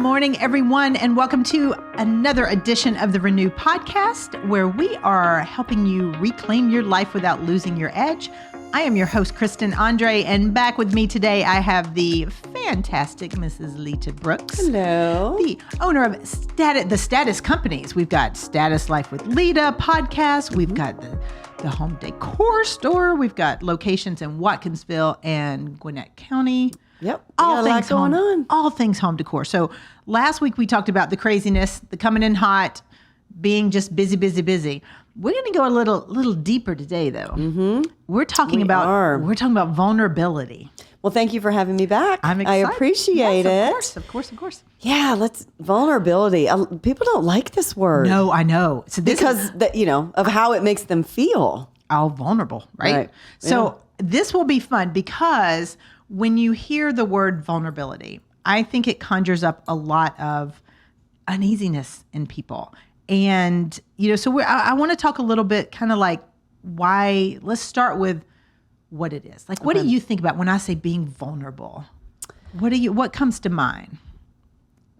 morning, everyone, and welcome to another edition of the Renew podcast, where we are helping you reclaim your life without losing your edge. I am your host, Kristen Andre, and back with me today, I have the fantastic Mrs. Leta Brooks. Hello. The owner of the Status Companies. We've got Status Life with Leta podcast. We've got the home decor store. We've got locations in Watkinsville and Gwinnett County. Yep. All things going on. All things home decor. So last week we talked about the craziness, the coming in hot, being just busy. We're going to go a little deeper today, though. Mm-hmm. We're talking about vulnerability. Well, thank you for having me back. I'm excited. I appreciate it. Of course. Yeah, vulnerability. People don't like this word. No, I know. So because of how it makes them feel. All vulnerable, right? So this will be fun because when you hear the word vulnerability, I think it conjures up a lot of uneasiness in people. And, so I want to talk a little bit kind of like why. Let's start with what it is. Like, what do you think about when I say being vulnerable? What comes to mind?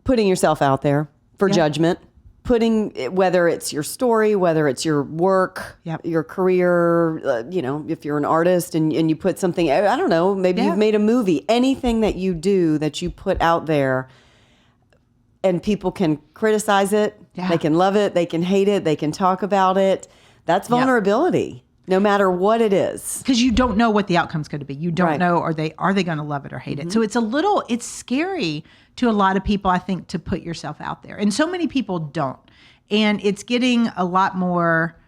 Putting yourself out there for judgment. Whether it's your story, whether it's your work, your career, if you're an artist and you put something, I don't know, maybe you've made a movie, anything that you do that you put out there and people can criticize it, they can love it, they can hate it, they can talk about it. That's vulnerability, no matter what it is. Because you don't know what the outcome's going to be. You don't know, are they going to love it or hate it? So it's scary to a lot of people, I think, to put yourself out there. And so many people don't. And it's getting a lot more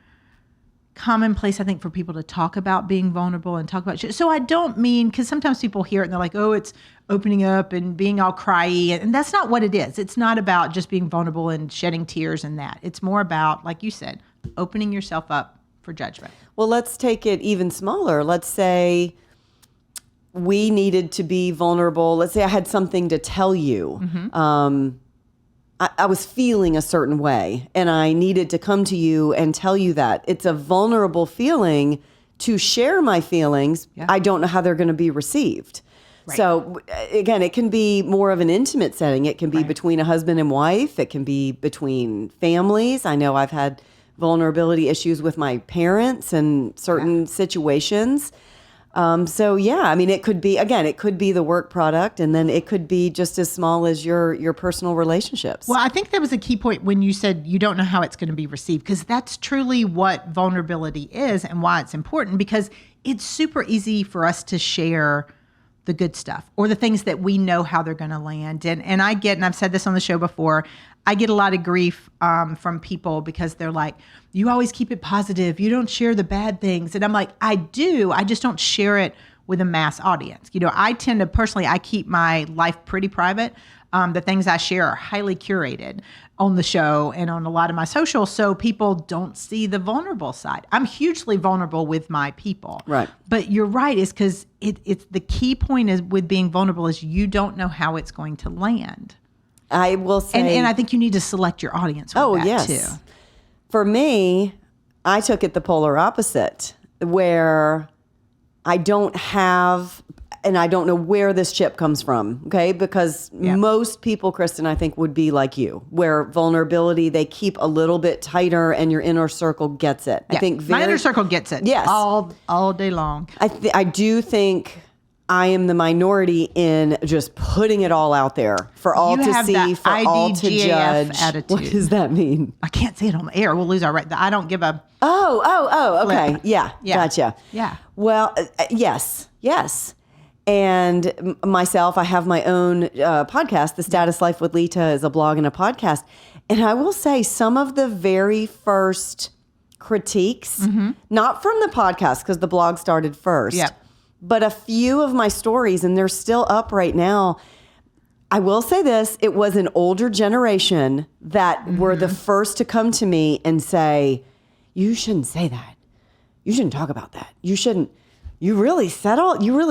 commonplace, I think, for people to talk about being vulnerable and talk about shit. So I don't mean, because sometimes people hear it and they're like, oh, it's opening up and being all cryy. And that's not what it is. It's not about just being vulnerable and shedding tears and that. It's more about, like you said, opening yourself up for judgment. Well, let's take it even smaller. Let's say we needed to be vulnerable. Let's say I had something to tell you. Mm-hmm. I was feeling a certain way and I needed to come to you and tell you that. It's a vulnerable feeling to share my feelings. Yeah. I don't know how they're going to be received. Right. So again, it can be more of an intimate setting. It can be between a husband and wife. It can be between families. I know I've had vulnerability issues with my parents in certain situations. It could be the work product, and then it could be just as small as your personal relationships. Well, I think that was a key point when you said you don't know how it's going to be received, because that's truly what vulnerability is and why it's important, because it's super easy for us to share the good stuff or the things that we know how they're going to land. And I get, and I've said this on the show before, I get a lot of grief from people because they're like, you always keep it positive. You don't share the bad things. And I'm like, I do. I just don't share it with a mass audience. I tend to personally, I keep my life pretty private. The things I share are highly curated on the show and on a lot of my socials, so people don't see the vulnerable side. I'm hugely vulnerable with my people. Right. But you're right, is because it's the key point is with being vulnerable is you don't know how it's going to land. I will say, and I think you need to select your audience with that too. For me, I took it the polar opposite, where I don't have, and I don't know where this chip comes from, okay? Because most people, Kristen, I think would be like you, where vulnerability, they keep a little bit tighter and your inner circle gets it. Yeah. I think my inner circle gets it. Yes. All day long. I do think I am the minority in just putting it all out there for all to see, for all to judge. Attitude. What does that mean? I can't say it on the air. We'll lose our right. I don't give a. Okay. Flip. Yeah. Gotcha. Yeah. Well, yes. And myself, I have my own podcast. The Status Life with Leta is a blog and a podcast. And I will say some of the very first critiques, not from the podcast, because the blog started first. Yeah. But a few of my stories, and they're still up right now. I will say this, it was an older generation that were the first to come to me and say, you shouldn't say that. You shouldn't talk about that. You shouldn't. You really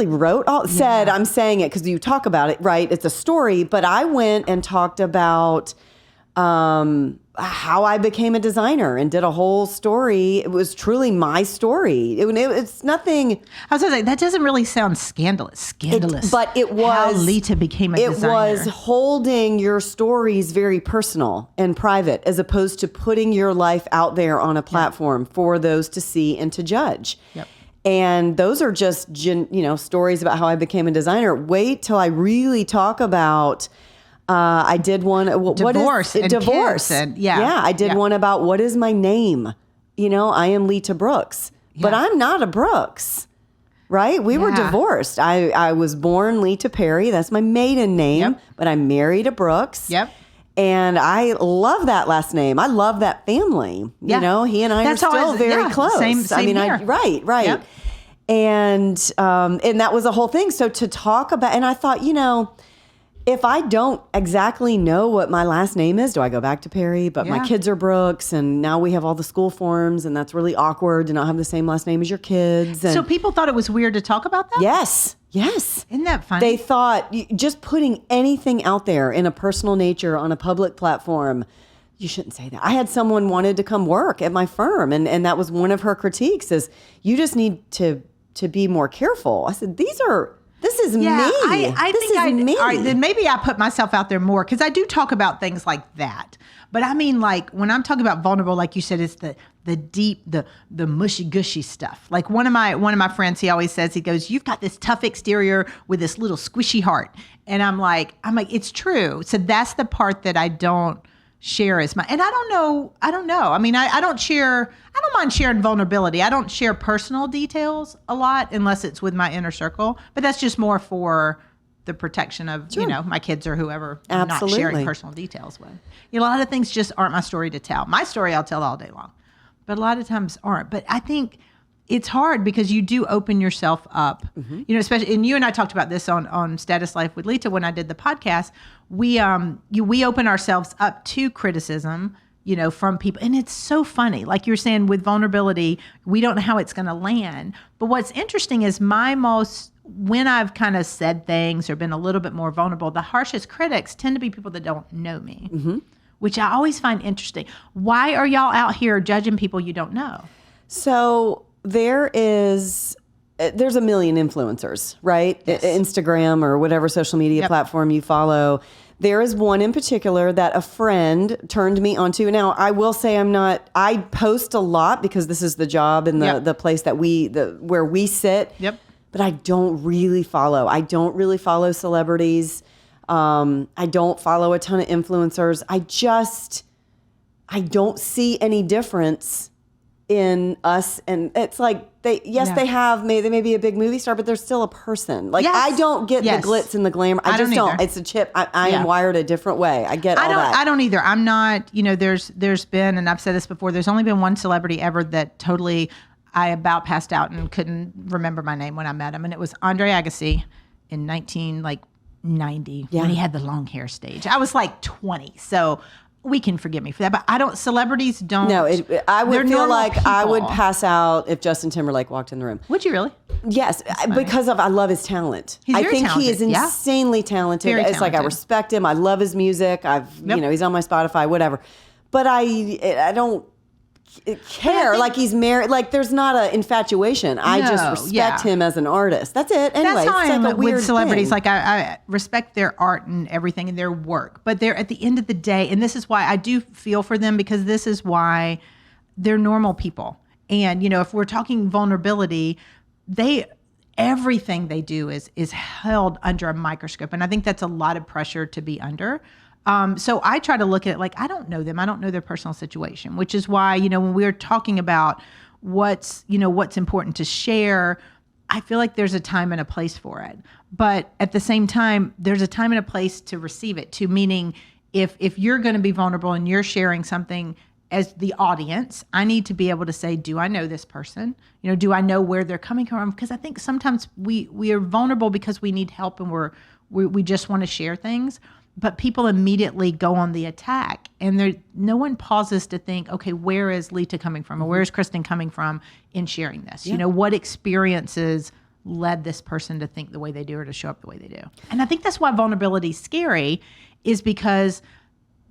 wrote all, said, I'm saying it because you talk about it, right? It's a story. But I went and talked about how I became a designer and did a whole story. It was truly my story. It's nothing. I was going to say, that doesn't really sound scandalous. But it was. How Leta became a designer. It was holding your stories very personal and private, as opposed to putting your life out there on a platform for those to see and to judge. Yep. And those are just, stories about how I became a designer. Wait till I really talk about. I did one. Divorce and divorce. Kids and, yeah. I did one about what is my name. I am Leta Brooks, but I'm not a Brooks, right? We were divorced. I was born Leta Perry. That's my maiden name, but I married a Brooks. Yep. And I love that last name. I love that family. He and I are still very close. Same here. Right. Yep. And that was the whole thing. So to talk about, and I thought, if I don't exactly know what my last name is, do I go back to Perry? But my kids are Brooks, and now we have all the school forms, and that's really awkward to not have the same last name as your kids. And so people thought it was weird to talk about that? Yes. Isn't that funny? They thought just putting anything out there in a personal nature on a public platform, you shouldn't say that. I had someone wanted to come work at my firm, and that was one of her critiques is, you just need to be more careful. I said, this is me. I this think is me. All right, then maybe I put myself out there more, because I do talk about things like that. But I mean, like when I'm talking about vulnerable, like you said, it's the deep, the mushy gushy stuff. Like one of my friends, he always says, he goes, "You've got this tough exterior with this little squishy heart," and I'm like, it's true. So that's the part that I don't share as much. And I don't know. I mean, I don't mind sharing vulnerability. I don't share personal details a lot unless it's with my inner circle, but that's just more for the protection of, my kids or whoever I'm not sharing personal details with. A lot of things just aren't my story to tell. My story I'll tell all day long, but a lot of times aren't. But I think it's hard because you do open yourself up, especially, and you and I talked about this on Status Life with Leta when I did the podcast. We open ourselves up to criticism, from people. And it's so funny. Like you're saying with vulnerability, we don't know how it's going to land. But what's interesting is when I've kind of said things or been a little bit more vulnerable, the harshest critics tend to be people that don't know me, which I always find interesting. Why are y'all out here judging people you don't know? So there's a million influencers, right? Yes. Instagram or whatever social media platform you follow. There is one in particular that a friend turned me onto. Now, I will say I post a lot because this is the job and the place that where we sit. Yep. But I don't really follow. I don't really follow celebrities. I don't follow a ton of influencers. I don't see any difference in us. And it's like, they may be a big movie star, but they're still a person. Like, I don't get the glitz and the glamour. I just don't. It's a chip. I am wired a different way. I get all that. I don't either. I'm not, there's been, and I've said this before, there's only been one celebrity ever that totally, I about passed out and couldn't remember my name when I met him. And it was Andre Agassi in 1990 when he had the long hair stage. I was like 20. So we can forgive me for that, but celebrities don't. No, I would feel like people. I would pass out if Justin Timberlake walked in the room. Would you really? Yes, because I love his talent. I think he is insanely talented. Very it's like I respect him. I love his music. He's on my Spotify, whatever. But I don't care. Like he's married. Like there's not an infatuation. I just respect him as an artist. That's it. Anyway, that's how I am like with celebrities. Thing. Like I respect their art and everything and their work, but they're at the end of the day, and this is why I do feel for them, because this is why they're normal people. And if we're talking vulnerability, everything they do is held under a microscope, and I think that's a lot of pressure to be under. So I try to look at it like, I don't know them. I don't know their personal situation, which is why, when we're talking about what's important to share, I feel like there's a time and a place for it. But at the same time, there's a time and a place to receive it too, meaning if you're going to be vulnerable and you're sharing something as the audience, I need to be able to say, do I know this person? Do I know where they're coming from? Because I think sometimes we are vulnerable because we need help and we just want to share things. But people immediately go on the attack, and no one pauses to think, okay, where is Leta coming from, or where is Kristen coming from in sharing this? Yeah. What experiences led this person to think the way they do or to show up the way they do? And I think that's why vulnerability is scary, is because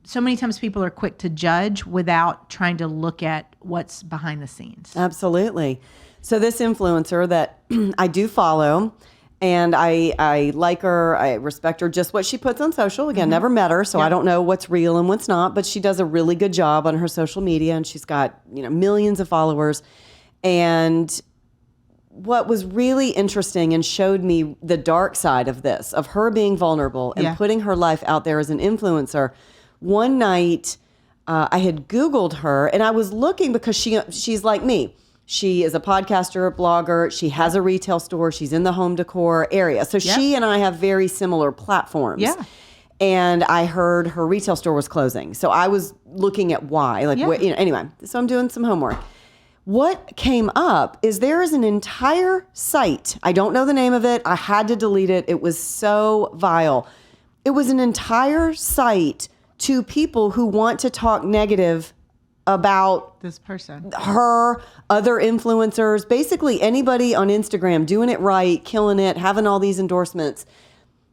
so many times people are quick to judge without trying to look at what's behind the scenes. Absolutely. So this influencer that I do follow, and I like her, I respect her, just what she puts on social. Again, never met her, so I don't know what's real and what's not, but she does a really good job on her social media, and she's got, millions of followers. And what was really interesting and showed me the dark side of this, of her being vulnerable and putting her life out there as an influencer. One night, I had Googled her, and I was looking because she's like me. She is a podcaster, a blogger. She has a retail store. She's in the home decor area. So she and I have very similar platforms. Yeah. And I heard her retail store was closing. So I was looking at why. Anyway, so I'm doing some homework. What came up is there is an entire site. I don't know the name of it. I had to delete it. It was so vile. It was an entire site to people who want to talk negative about this person, her, other influencers, basically anybody on Instagram doing it right, killing it, having all these endorsements.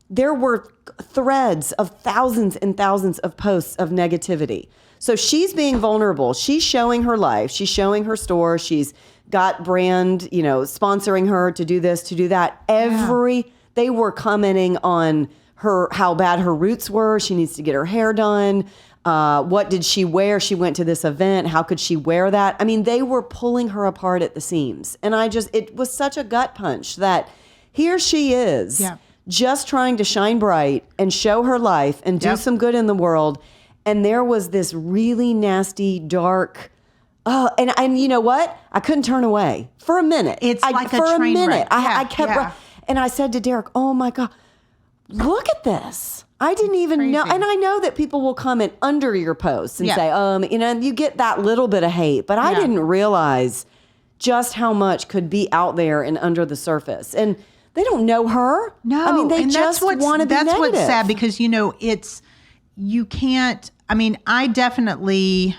There were threads of thousands and thousands of posts of negativity. So she's being vulnerable. She's showing her life. She's showing her store. She's got brand, sponsoring her to do this, to do that. They were commenting on her, how bad her roots were. She needs to get her hair done. What did she wear? She went to this event. How could she wear that? I mean, they were pulling her apart at the seams. And it was such a gut punch that here she is just trying to shine bright and show her life and do some good in the world. And there was this really nasty, dark, and you know what? I couldn't turn away for a minute. It's like a train wreck. I kept, and I said to Derek, oh my God, look at this. I didn't even know. And I know that people will comment under your posts and say, and you get that little bit of hate, but I didn't realize just how much could be out there and under the surface. And they don't know her. No. I mean, they just want to be negative. That's what's sad because, you can't, I definitely,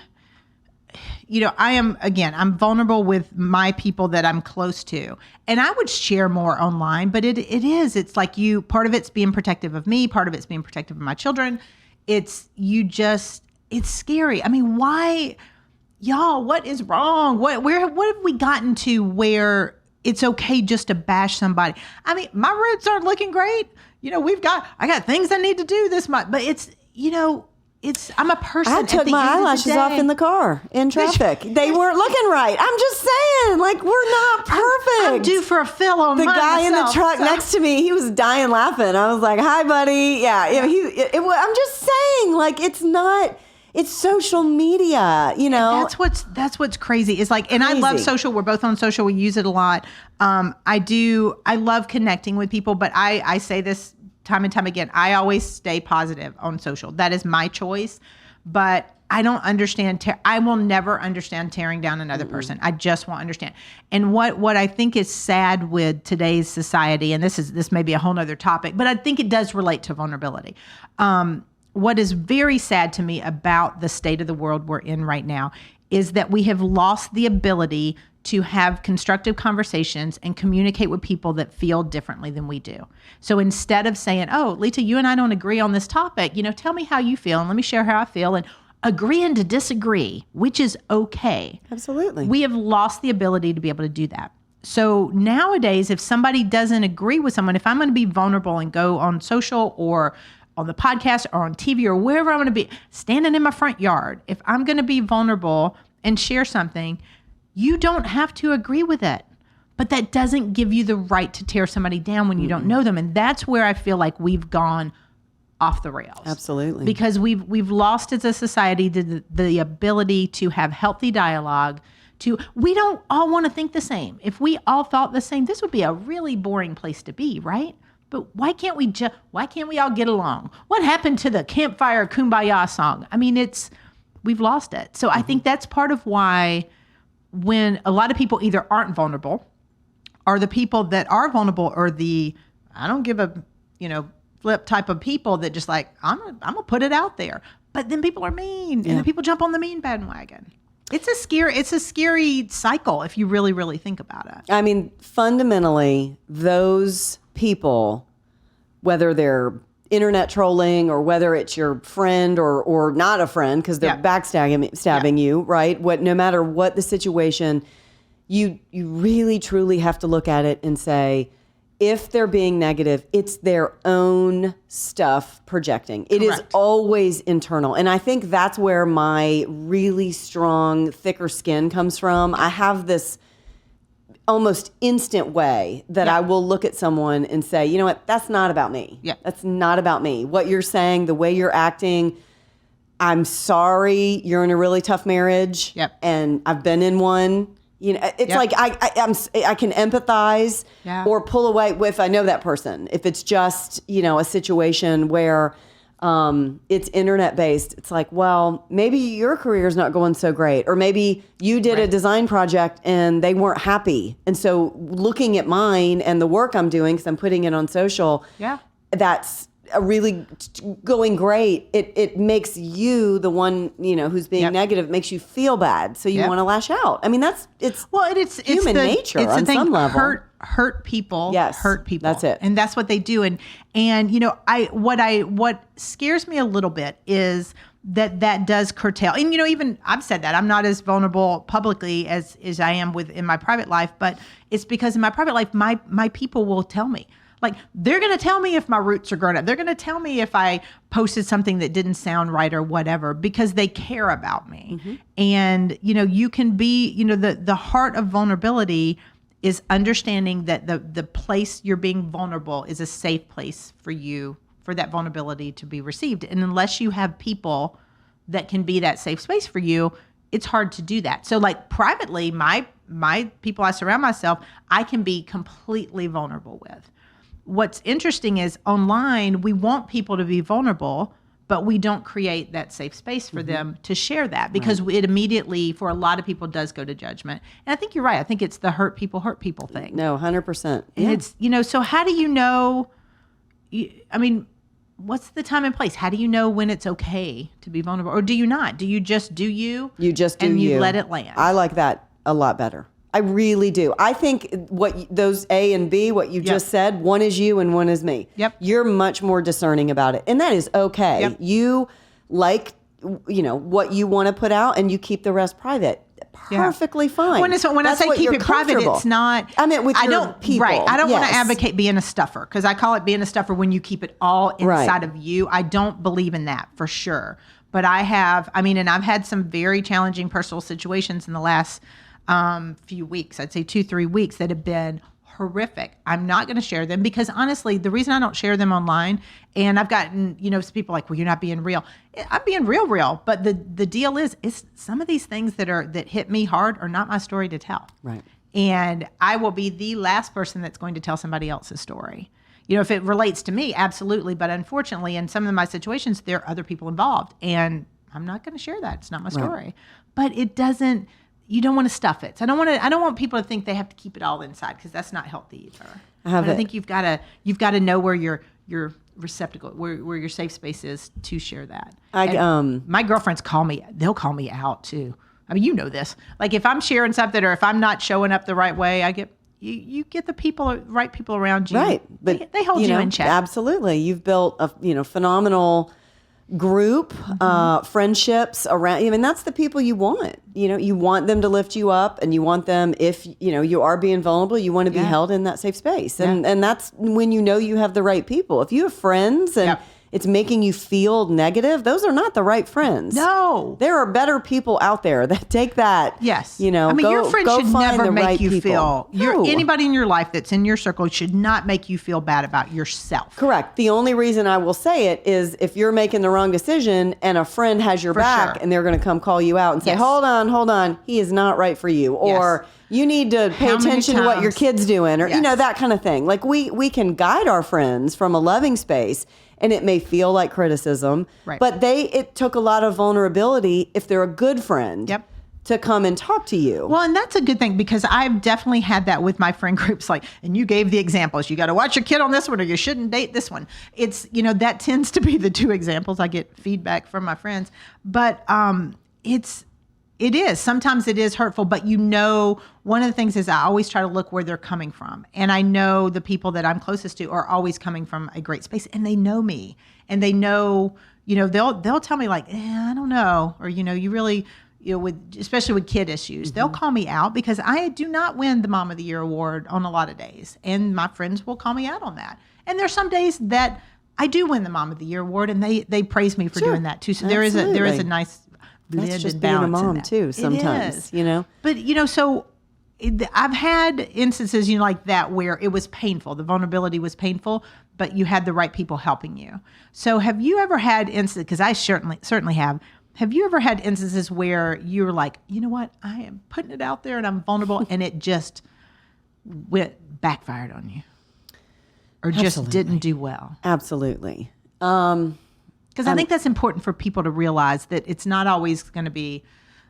I'm vulnerable with my people that I'm close to. And I would share more online, but it's like part of it's being protective of me, part of it's being protective of my children. It's scary. Why, y'all, what is wrong? What have we gotten to where it's okay just to bash somebody? My roots aren't looking great. I got things I need to do this month, but I'm a person. I took my eyelashes off in the car in traffic. They weren't looking right. I'm just saying, we're not perfect. I'm due for a fill on the guy in the truck next to me. He was dying laughing. I was like, "Hi, buddy." Yeah. I'm just saying, it's not. It's social media, That's what's crazy. It's and I love social. We're both on social. We use it a lot. I love connecting with people, but I say this time and time again, I always stay positive on social. That is my choice. But I don't understand. I will never understand tearing down another person. I just won't understand. And what I think is sad with today's society, and this may be a whole nother topic, but I think it does relate to vulnerability. What is very sad to me about the state of the world we're in right now is that we have lost the ability to have constructive conversations and communicate with people that feel differently than we do. So instead of saying, oh, Leta, you and I don't agree on this topic, tell me how you feel and let me share how I feel, and agreeing to disagree, which is okay. Absolutely. We have lost the ability to be able to do that. So nowadays, if somebody doesn't agree with someone, if I'm going to be vulnerable and go on social or on the podcast or on TV or wherever I'm going to be, standing in my front yard, if I'm going to be vulnerable and share something, you don't have to agree with it. But that doesn't give you the right to tear somebody down when you don't know them. And that's where I feel like we've gone off the rails. Absolutely. Because we've lost as a society the ability to have healthy dialogue. We don't all want to think the same. If we all thought the same, this would be a really boring place to be, right? But why can't we all get along? What happened to the campfire kumbaya song? We've lost it. So I think that's part of why when a lot of people either aren't vulnerable or the people that are vulnerable are the, I don't give a, flip type of people that just I'm gonna put it out there. But then people are mean and then people jump on the mean bandwagon. It's a scary cycle if you really, really think about it. Fundamentally, those people, whether they're internet trolling or whether it's your friend or not a friend because they're stabbing you, right? No matter what the situation, you really truly have to look at it and say, if they're being negative, it's their own stuff projecting. It is always internal. And I think that's where my really strong, thicker skin comes from. I have this almost instant way that I will look at someone and say, you know what, that's not about me. Yeah. That's not about me. What you're saying, the way you're acting, I'm sorry you're in a really tough marriage. Yep. And I've been in one. You know, it's like I can empathize or pull away if I know that person. If it's just, you know, a situation where it's internet based, it's like, well, maybe your career is not going so great, or maybe you did a design project and they weren't happy. And so looking at mine and the work I'm doing, because I'm putting it on social, that's really going great. It makes you the one, you know, who's being negative. It makes you feel bad, so you want to lash out. I mean, it's human nature on some level. Hurt people. Yes, hurt people. That's it, and that's what they do. And you know, what scares me a little bit is that does curtail. And you know, even I've said that I'm not as vulnerable publicly as I am in my private life, but it's because in my private life, my people will tell me. Like, they're going to tell me if my roots are grown up. They're going to tell me if I posted something that didn't sound right or whatever, because they care about me. Mm-hmm. And, you know, you can be, you know, the heart of vulnerability is understanding that the place you're being vulnerable is a safe place for you, for that vulnerability to be received. And unless you have people that can be that safe space for you, it's hard to do that. So like privately, my people I surround myself, I can be completely vulnerable with. What's interesting is online, we want people to be vulnerable, but we don't create that safe space for them to share that, because it immediately, for a lot of people, does go to judgment. And I think you're right. I think it's the hurt people thing. No, 100%. And it's, you know, so how do you know, I mean, what's the time and place? How do you know when it's okay to be vulnerable? Or do you not? Do you just do you? You just do and you. you let it land. I like that a lot better. I really do. I think those A and B, what you just said, one is you and one is me. Yep. You're much more discerning about it. And that is okay. Yep. You like, you know, what you want to put out and you keep the rest private. Perfectly fine. When I say keep it private, it's not. I meant with your people. Right. I don't want to advocate being a stuffer, because I call it being a stuffer when you keep it all inside of you. I don't believe in that for sure. But I've had some very challenging personal situations in the last few weeks, I'd say 2-3 weeks, that have been horrific. I'm not going to share them because honestly, the reason I don't share them online, and I've gotten, you know, some people like, well, you're not being real. I'm being real. But the deal is some of these things that hit me hard are not my story to tell. Right. And I will be the last person that's going to tell somebody else's story. You know, if it relates to me, absolutely. But unfortunately, in some of my situations, there are other people involved, and I'm not going to share that. It's not my story. Right. But it doesn't. You don't want to stuff it. So I don't want people to think they have to keep it all inside, because that's not healthy either. I think you've got to know where your receptacle, where your safe space is to share that. My girlfriends they'll call me out too. I mean, you know this. Like if I'm sharing something or if I'm not showing up the right way, I get you get the right people around you. Right. But they hold you in check. Absolutely. You've built a phenomenal group, friendships around. I mean, that's the people you want. You know, you want them to lift you up, and you want them, if you are being vulnerable, you want to be held in that safe space. And that's when you know you have the right people. If you have friends and it's making you feel negative, those are not the right friends. No. There are better people out there that take that. Yes. You know, I mean, your friends should never make you feel. No. Anybody in your life that's in your circle should not make you feel bad about yourself. Correct. The only reason I will say it is if you're making the wrong decision and a friend has your back and they're going to come call you out and say, hold on, he is not right for you. Or you need to pay attention to what your kid's doing, or, that kind of thing. Like we can guide our friends from a loving space, and it may feel like criticism, but it took a lot of vulnerability, if they're a good friend, to come and talk to you. Well, and that's a good thing, because I've definitely had that with my friend groups. Like, and you gave the examples. You got to watch your kid on this one, or you shouldn't date this one. It's, that tends to be the two examples. I get feedback from my friends, but it's It is. Sometimes it is hurtful, but one of the things is I always try to look where they're coming from. And I know the people that I'm closest to are always coming from a great space, and they know me, and they know, they'll tell me like, I don't know. Or, you really, especially with kid issues, they'll call me out because I do not win the Mom of the Year award on a lot of days. And my friends will call me out on that. And there's some days that I do win the Mom of the Year award, and they praise me for doing that too. So there is a nice blend That's just and being a balance in mom that. too sometimes, But so I've had instances like that where it was painful, the vulnerability was painful, but you had the right people helping you. So have you ever had instances, because I certainly have you ever had instances where you were like, you know what, I am putting it out there and I'm vulnerable, and it just backfired on you, or just didn't do well? Absolutely. Because I think that's important for people to realize that it's not always going to be,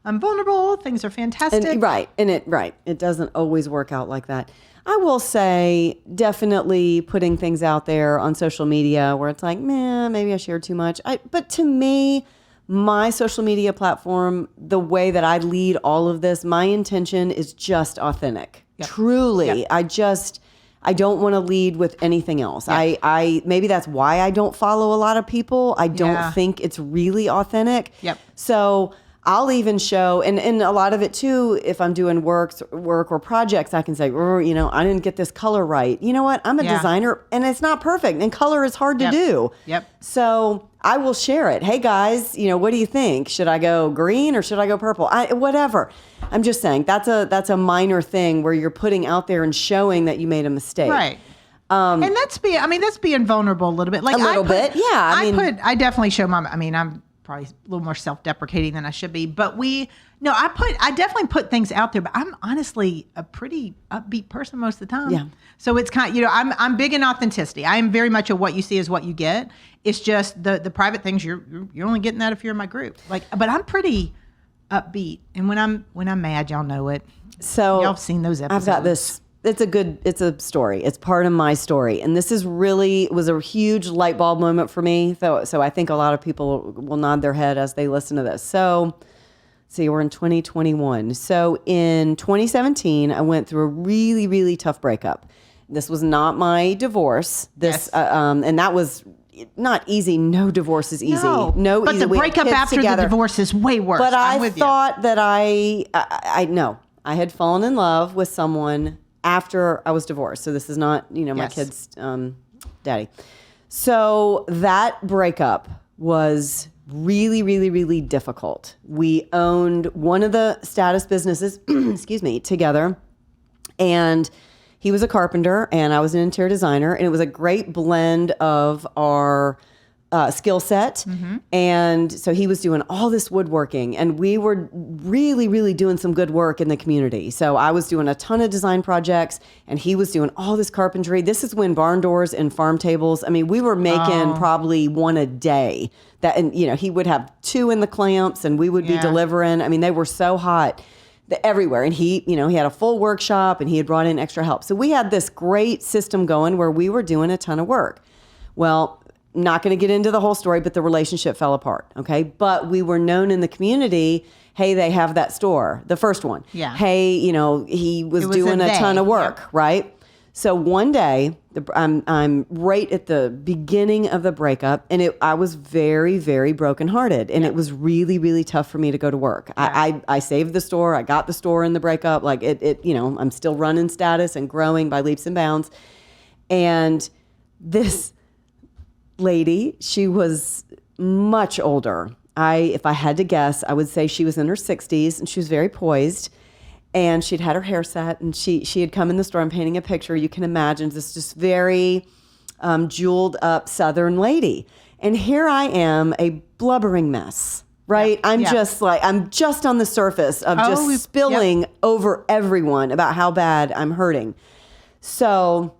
I'm vulnerable, things are fantastic. It doesn't always work out like that. I will say, definitely putting things out there on social media where it's like, man, maybe I shared too much. But to me, my social media platform, the way that I lead all of this, my intention is just authentic. Yep. Truly. Yep. I don't want to lead with anything else. Yep. I maybe that's why I don't follow a lot of people. I don't think it's really authentic. Yep. So I'll even show, and a lot of it too, if I'm doing work or projects, I can say, I didn't get this color right. You know what? I'm a designer, and it's not perfect, and color is hard to do. Yep. So I will share it. Hey guys, what do you think? Should I go green or should I go purple? Whatever. I'm just saying that's a minor thing where you're putting out there and showing that you made a mistake. Right. And that's being vulnerable a little bit. Like a little bit. Yeah. I definitely show I'm probably a little more self-deprecating than I should be, but I definitely put things out there, but I'm honestly a pretty upbeat person most of the time. Yeah. So it's kind of, I'm big in authenticity. I am very much a what you see is what you get. It's just the private things you're only getting that if you're in my group. But I'm pretty upbeat, and when I'm mad, y'all know it. So y'all have seen those episodes. I've got this. It's a story. It's part of my story. And this was a huge light bulb moment for me. So I think a lot of people will nod their head as they listen to this. So, see, we're in 2021. So in 2017, I went through a really, really tough breakup. This was not my divorce. And that was not easy. No divorce is easy. No, but easy. the breakup after the divorce is way worse. But I thought that I had fallen in love with someone after I was divorced. So this is not, my kid's daddy. So that breakup was really, really, really difficult. We owned one of the status businesses, together. And he was a carpenter and I was an interior designer. And it was a great blend of our skill set. Mm-hmm. And so he was doing all this woodworking, and we were really, really doing some good work in the community. So I was doing a ton of design projects, and he was doing all this carpentry. This is when barn doors and farm tables, we were making probably one a day. And he would have two in the clamps, and we would be delivering. They were so hot everywhere. And he had a full workshop, and he had brought in extra help. So we had this great system going where we were doing a ton of work. Well, not going to get into the whole story, but the relationship fell apart. Okay. But we were known in the community. Hey, they have that store, the first one. Yeah. Hey, he was doing a ton of work. Yep. Right. So one day I'm right at the beginning of the breakup, and I was very, very brokenhearted, and it was really, really tough for me to go to work. Yeah. I saved the store. I got the store in the breakup. Like I'm still running status and growing by leaps and bounds. And this lady, she was much older. If I had to guess, I would say she was in her 60s, and she was very poised, and she'd had her hair set, and she had come in the store. I'm painting a picture. You can imagine this just very jeweled up Southern lady. And here I am, a blubbering mess, right? I'm just on the surface of spilling over everyone about how bad I'm hurting. So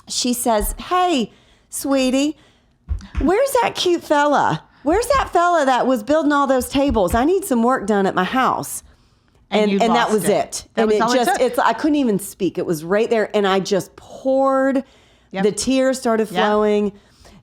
she says, "Hey, sweetie, where's that cute fella? Where's that fella that was building all those tables? I need some work done at my house." And that was it. I couldn't even speak. It was right there. And I just poured, the tears started flowing.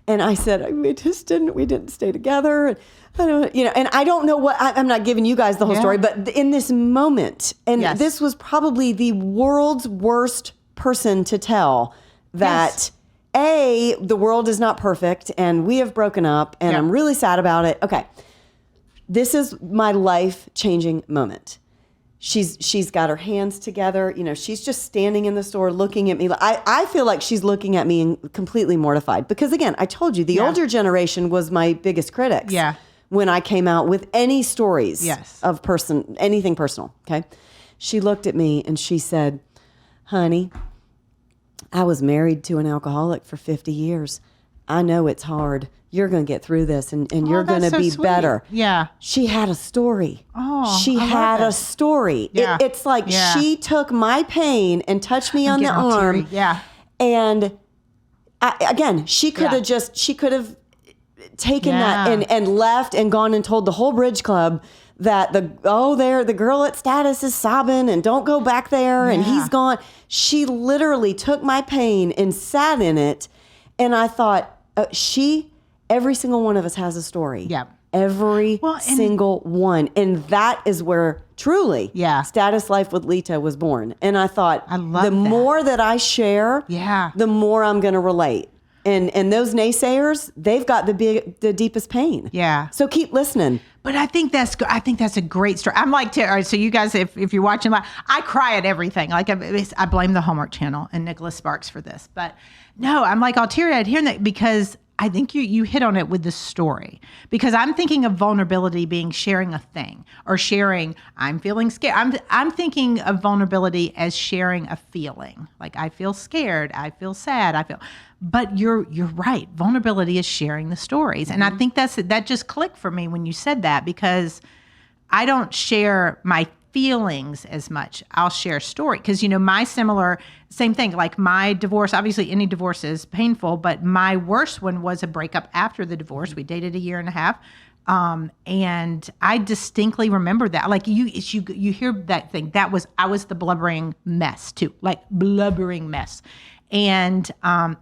And I said, we didn't stay together. And I don't know I'm not giving you guys the whole story, but in this moment, and this was probably the world's worst person to tell that the world is not perfect and we have broken up and I'm really sad about it. Okay. This is my life-changing moment. She's got her hands together. She's just standing in the store looking at me. I feel like she's looking at me and completely mortified because, again, I told you the older generation was my biggest critics. Yeah. When I came out with any stories of anything personal. Okay. She looked at me and she said, honey, I was married to an alcoholic for 50 years. I know it's hard. You're going to get through this and you're going to be better. Yeah. She had a story. Oh, she had a story. Yeah. It's like she took my pain and touched me on the arm. Yeah. And she could have taken that and left and gone and told the whole bridge club that the girl at Status is sobbing and don't go back there and he's gone. She literally took my pain and sat in it. And I thought, every single one of us has a story. Yeah. Every single one. And that is where truly Status Life with Leta was born. And I thought, the more that I share, the more I'm going to relate. And those naysayers, they've got the deepest pain. Yeah. So keep listening. But I think that's a great story. I'm like, all right, so you guys, if you're watching, I cry at everything. Like I blame the Hallmark Channel and Nicholas Sparks for this. But no, I'm like all teary-eyed hearing that because I think you hit on it with the story. Because I'm thinking of vulnerability being sharing a thing or sharing, I'm feeling scared. I'm thinking of vulnerability as sharing a feeling. Like I feel scared, I feel sad, but you're right. Vulnerability is sharing the stories. And I think that just clicked for me when you said that because I don't share my feelings as much. I'll share story because, same thing, like my divorce, obviously any divorce is painful, but my worst one was a breakup after the divorce. We dated 1.5 years. And I distinctly remember that. Like you hear that thing. I was the blubbering mess too, like blubbering mess. And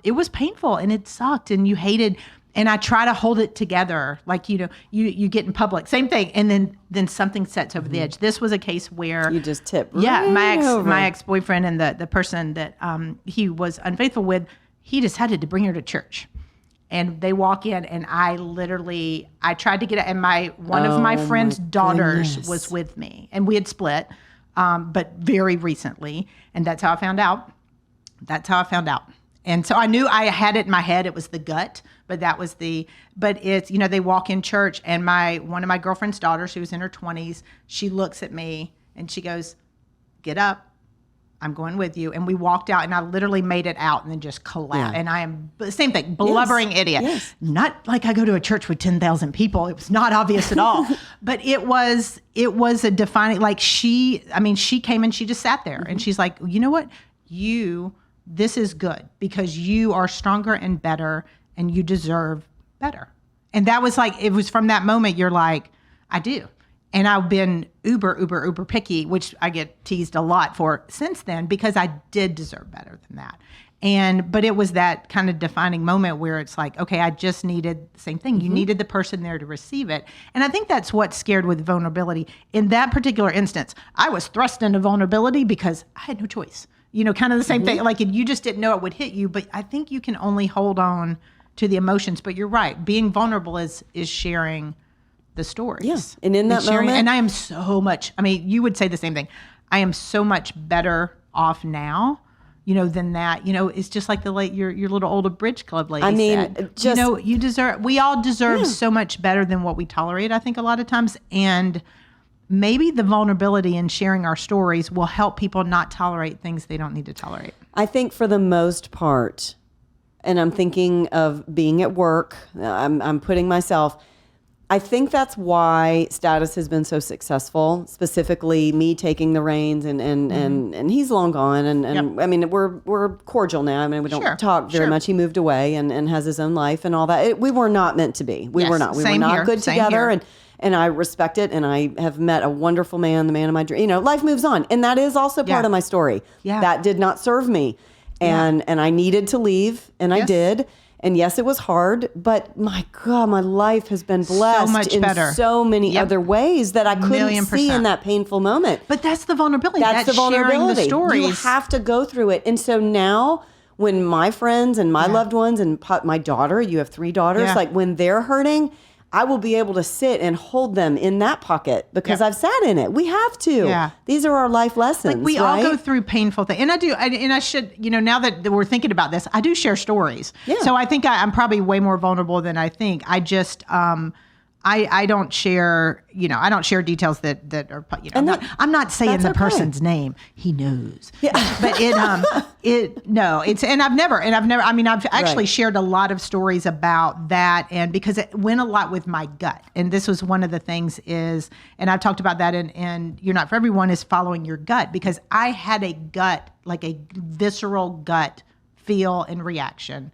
it was painful and it sucked and you hated. And I try to hold it together, like, you get in public, same thing. And then something sets over the edge. This was a case where you just tip. My ex-boyfriend and the person that he was unfaithful with, he decided to bring her to church. And they walk in and I tried to get it. And one of my friend's daughters was with me and we had split, but very recently. And that's how I found out. And so I knew I had it in my head. It was the gut, but it's, they walk in church and one of my girlfriend's daughters, who was in her 20s, she looks at me and she goes, get up. I'm going with you. And we walked out and I literally made it out and then just collapsed. Yeah. And I am, same thing, blubbering idiot. Yes. Not like I go to a church with 10,000 people. It was not obvious at all. But it was a defining, like she came and she just sat there and she's like, you know what? This is good because you are stronger and better and you deserve better. And that was like, it was from that moment, you're like, I do. And I've been uber picky, which I get teased a lot for since then because I did deserve better than that. But it was that kind of defining moment where it's like, okay, I just needed the same thing. You needed the person there to receive it. And I think that's what's scared with vulnerability. In that particular instance, I was thrust into vulnerability because I had no choice. Kind of the same thing. Like you just didn't know it would hit you, but I think you can only hold on to the emotions. But you're right. Being vulnerable is sharing the stories. Yes. And in that moment. And I am so much, you would say the same thing. I am so much better off now, than that. It's just like your little old bridge club lady said. We all deserve so much better than what we tolerate, I think, a lot of times. And maybe the vulnerability in sharing our stories will help people not tolerate things they don't need to tolerate. I think for the most part, and I'm thinking of being at work, I'm putting myself, I think that's why Status has been so successful, specifically me taking the reins and he's long gone. And we're cordial now. We don't talk very much. He moved away and has his own life and all that. We were not meant to be. We were not good together. And I respect it, and I have met a wonderful man, the man of my dream. Life moves on, and that is also part of my story. Yeah. That did not serve me, and I needed to leave, and I did. And yes, it was hard, but my God, my life has been blessed much in better. so many Yep. other ways that I couldn't see in that painful moment. But that's the vulnerability. That's the vulnerability. Sharing the stories. You have to go through it. And so now when my friends and my loved ones and my daughter, you have 3 daughters, Yeah. like when they're hurting, I will be able to sit and hold them in that pocket because I've sat in it. We have to. Yeah. These are our life lessons. Like we right? all go through painful things. And I should, now that we're thinking about this, I do share stories. Yeah. So I think I'm probably way more vulnerable than I think. I just, I don't share, I don't share details that are, I'm not saying that's the okay. person's name. He knows. Yeah. But I've actually shared a lot of stories about that, and because it went a lot with my gut. And this was one of the things is, and I've talked about that and You're Not For Everyone, is following your gut, because I had a gut, like a visceral gut feel and reaction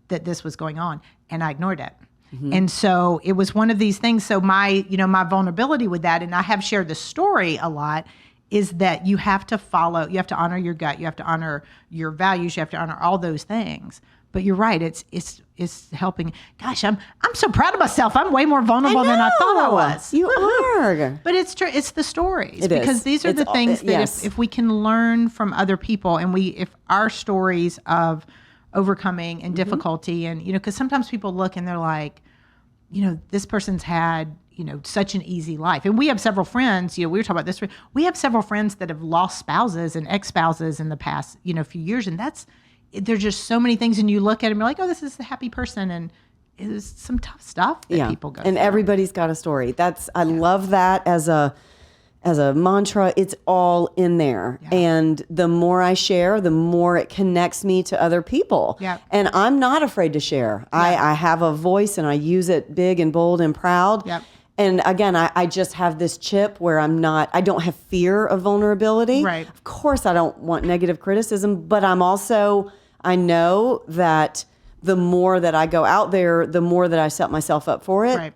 that this was going on, and I ignored it. And so it was one of these things. So my vulnerability with that, and I have shared the story a lot, is that you have to honor your gut, you have to honor your values, you have to honor all those things. But you're right, it's helping. Gosh, I'm so proud of myself. I'm way more vulnerable than I thought I was. You are. But it's true. It's the stories, It is. because these are the things that if we can learn from other people, and if our stories of overcoming and difficulty, and because sometimes people look and they're like, this person's had such an easy life. And we have several friends, we were talking about this, we have several friends that have lost spouses and ex-spouses in the past few years, and there's just so many things, and you look at them, you're like, oh, this is a happy person, and it is some tough stuff that people go and through. everybody's got a story. I love that as a mantra. It's all in there. Yeah. And the more I share, the more it connects me to other people. Yeah. And I'm not afraid to share. Yeah. I have a voice, and I use it big and bold and proud. Yep. And again, I just have this chip where I don't have fear of vulnerability. Right. Of course, I don't want negative criticism, but I know that the more that I go out there, the more that I set myself up for it. Right.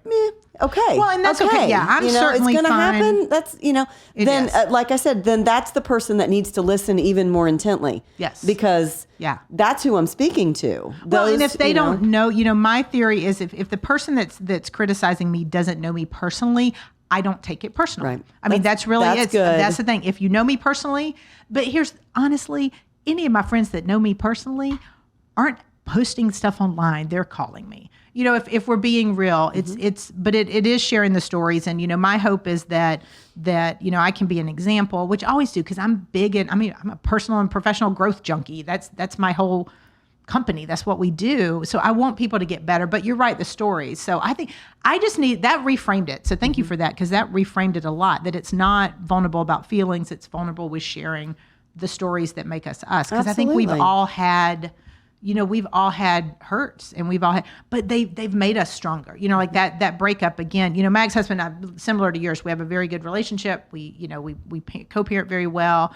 Okay. Well, and that's okay. Yeah, I'm certainly it's going to fine. happen. That's, It then, is. like I said, then that's the person that needs to listen even more intently. Yes. Because that's who I'm speaking to. Well, and if they don't know, my theory is if the person that's criticizing me doesn't know me personally, I don't take it personally. Right. I mean, that's really that's it. good. That's the thing. If you know me personally, but honestly, any of my friends that know me personally aren't posting stuff online. They're calling me. If we're being real, but it is sharing the stories. And, my hope is that I can be an example, which I always do, because I'm I'm a personal and professional growth junkie. That's my whole company. That's what we do. So I want people to get better, but you're right, the stories. So I think I just need that reframed it. So thank you for that, because that reframed it a lot, that it's not vulnerable about feelings. It's vulnerable with sharing the stories that make us us. Because I think we've all had hurts, and but they've made us stronger. Like that breakup again. My ex-husband, similar to yours, we have a very good relationship. We co-parent very well.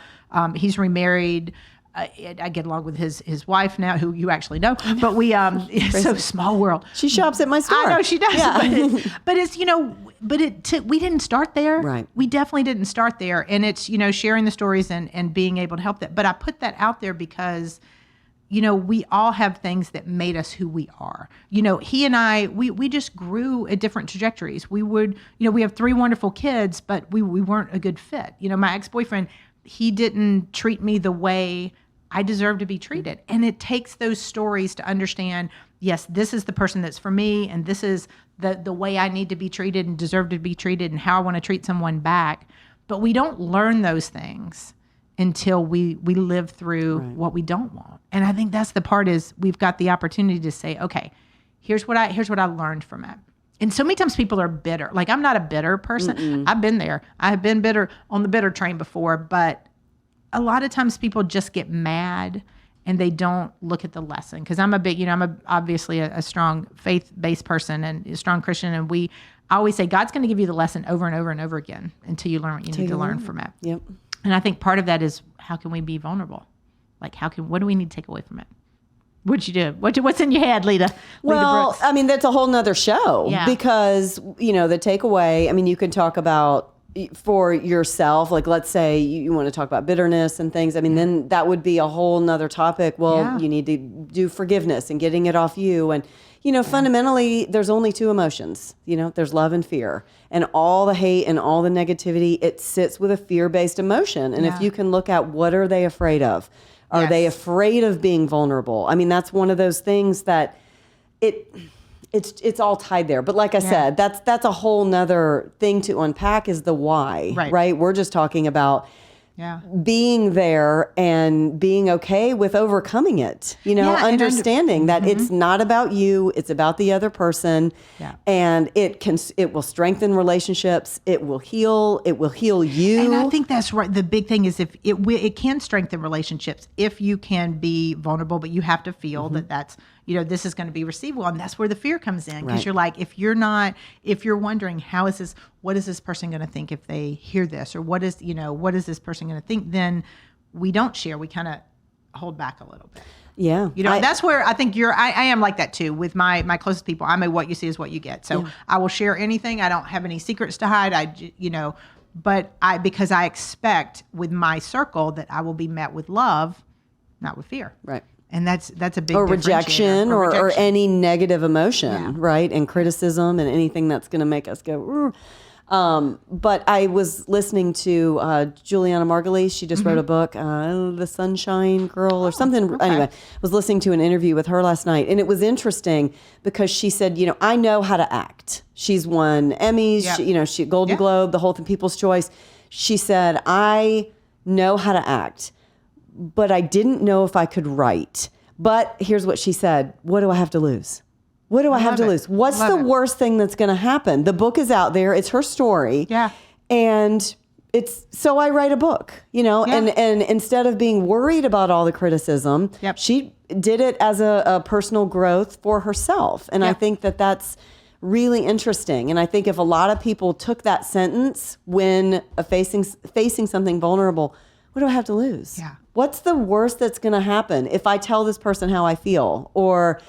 He's remarried. I get along with his wife now, who you actually know. But it's so small world. She shops at my store. I know she does. Yeah. But it's we didn't start there. Right. We definitely didn't start there. And it's sharing the stories and being able to help that. But I put that out there because we all have things that made us who we are. He and I, we just grew at different trajectories. We have 3 wonderful kids, but we weren't a good fit. My ex-boyfriend, he didn't treat me the way I deserve to be treated. And it takes those stories to understand, yes, this is the person that's for me, and this is the way I need to be treated and deserve to be treated, and how I want to treat someone back. But we don't learn those things until we live through what we don't want. And I think that's the part, is we've got the opportunity to say, okay, here's what I learned from it. And so many times people are bitter. Like, I'm not a bitter person. Mm-mm. I've been there. I have been bitter on the bitter train before, but a lot of times people just get mad and they don't look at the lesson. Because I'm obviously a strong faith-based person and a strong Christian, and I always say God's going to give you the lesson over and over and over again until you learn what you need to learn from it. Yep. And I think part of that is, how can we be vulnerable? Like, what do we need to take away from it? What'd you do? What's in your head, Leta? Well, Leta Brooks? that's a whole nother show. Yeah. Because, the takeaway, you can talk about for yourself, like let's say you want to talk about bitterness and things, I mean, then that would be a whole nother topic. Well, you need to do forgiveness and getting it off you. And, fundamentally, there's only two emotions. There's love and fear. And all the hate and all the negativity, it sits with a fear-based emotion. And if you can look at what are they afraid of? Are they afraid of being vulnerable? I mean, that's one of those things that it's all tied there. But like I said, that's a whole nother thing to unpack is the why, right? We're just talking about being there and being okay with overcoming it, understanding that it's not about you, it's about the other person. And it will strengthen relationships. It will heal you. And I think that's right. The big thing is if it can strengthen relationships if you can be vulnerable, but you have to feel that that's, this is going to be receivable. And that's where the fear comes in. Because you're like, if you're wondering, what is this person going to think if they hear this? Or what is this person going to think? Then we don't share. We kind of hold back a little bit. Yeah. That's where I think I am like that too with my closest people. I'm a what you see is what you get. So I will share anything. I don't have any secrets to hide. Because I expect with my circle that I will be met with love, not with fear. Right. And that's a big or rejection or any negative emotion, right? And criticism and anything that's going to make us go, but I was listening to Juliana Margulies. She just wrote a book, The Sunshine Girl or something. Okay. Anyway, I was listening to an interview with her last night. And it was interesting because she said, I know how to act. She's won Emmys, she Golden Globe, the whole thing, People's Choice. She said, I know how to act, but I didn't know if I could write. But here's what she said. What do I have to lose? What do I have to lose? What's the worst thing that's going to happen? The book is out there. It's her story. Yeah. And so I write a book, and instead of being worried about all the criticism, she did it as a personal growth for herself. And I think that that's really interesting. And I think if a lot of people took that sentence when facing something vulnerable, what do I have to lose? Yeah. What's the worst that's going to happen if I tell this person how I feel or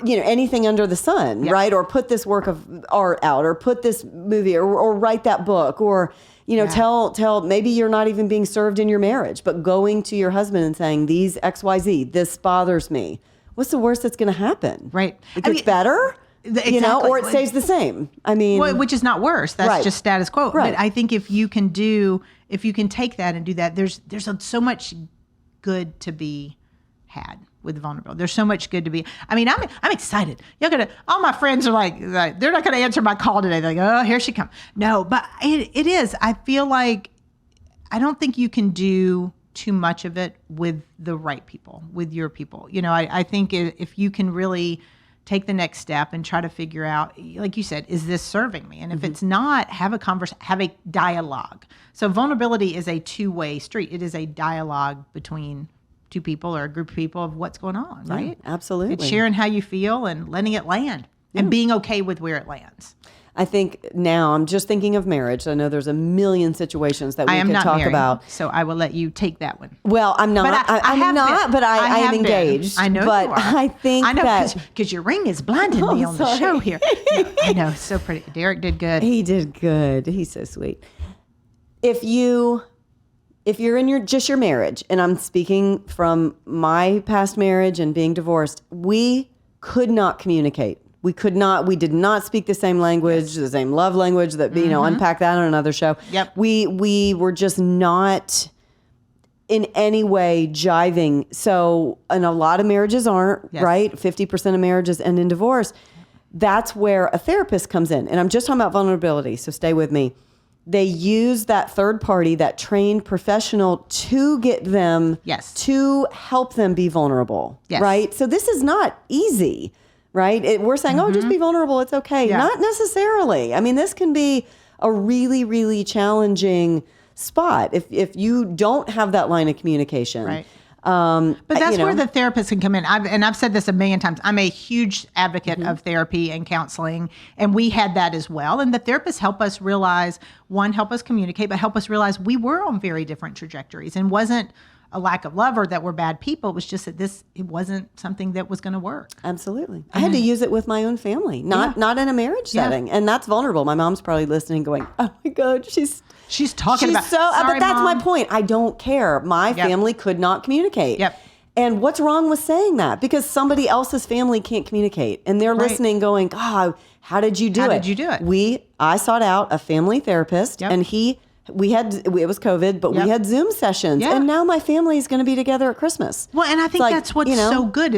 anything under the sun, right? Or put this work of art out or put this movie or write that book or, tell maybe you're not even being served in your marriage, but going to your husband and saying these XYZ, this bothers me. What's the worst that's going to happen? Right. It gets better. Exactly. Or it stays the same. I mean, which is not worse. That's just status quo. Right. But I think if you can take that and do that, there's so much good to be had with vulnerability. There's so much good to be. I mean, I'm excited. All my friends are like they're not going to answer my call today. They're like, oh, here she comes. No, but it is. I feel like I don't think you can do too much of it with the right people, with your people. I think if you can really take the next step and try to figure out, like you said, is this serving me? And if it's not, have a dialogue. So vulnerability is a two-way street. It is a dialogue between two people or a group of people of what's going on, right? Absolutely. It's sharing how you feel and letting it land and being okay with where it lands. I think now I'm just thinking of marriage. I know there's a million situations that we could talk married, about. So I will let you take that one. Well, I'm not. But I am engaged. I know but you are. I think because your ring is blinding me on the show here. No, I know, it's so pretty. Derek did good. He did good. He's so sweet. If you're in your marriage, and I'm speaking from my past marriage and being divorced, we could not communicate. We did not speak the same language, the same love language that, unpack that on another show. Yep. We were just not in any way jiving. So, and a lot of marriages aren't, right? 50% of marriages end in divorce. That's where a therapist comes in. And I'm just talking about vulnerability, so stay with me. They use that third party, that trained professional to get them, to help them be vulnerable, right? So this is not easy. Right? We're saying, just be vulnerable. It's okay. Yeah. Not necessarily. I mean, this can be a really, really challenging spot if you don't have that line of communication. Right. But that's where the therapist can come in. I've said this a million times. I'm a huge advocate of therapy and counseling, and we had that as well. And the therapists help us realize, help us communicate, but help us realize we were on very different trajectories and wasn't a lack of love or that we're bad people. It was just that it wasn't something that was going to work. Absolutely. I had to use it with my own family, not in a marriage setting. And that's vulnerable. My mom's probably listening going, oh my God, she's talking about, but that's Mom. my point. I don't care. My family could not communicate. Yep. And what's wrong with saying that? Because somebody else's family can't communicate and they're listening going, God, how did you do it? I sought out a family therapist and it was COVID, but we had Zoom sessions and now my family is going to be together at Christmas. Well, and I think that's what's so good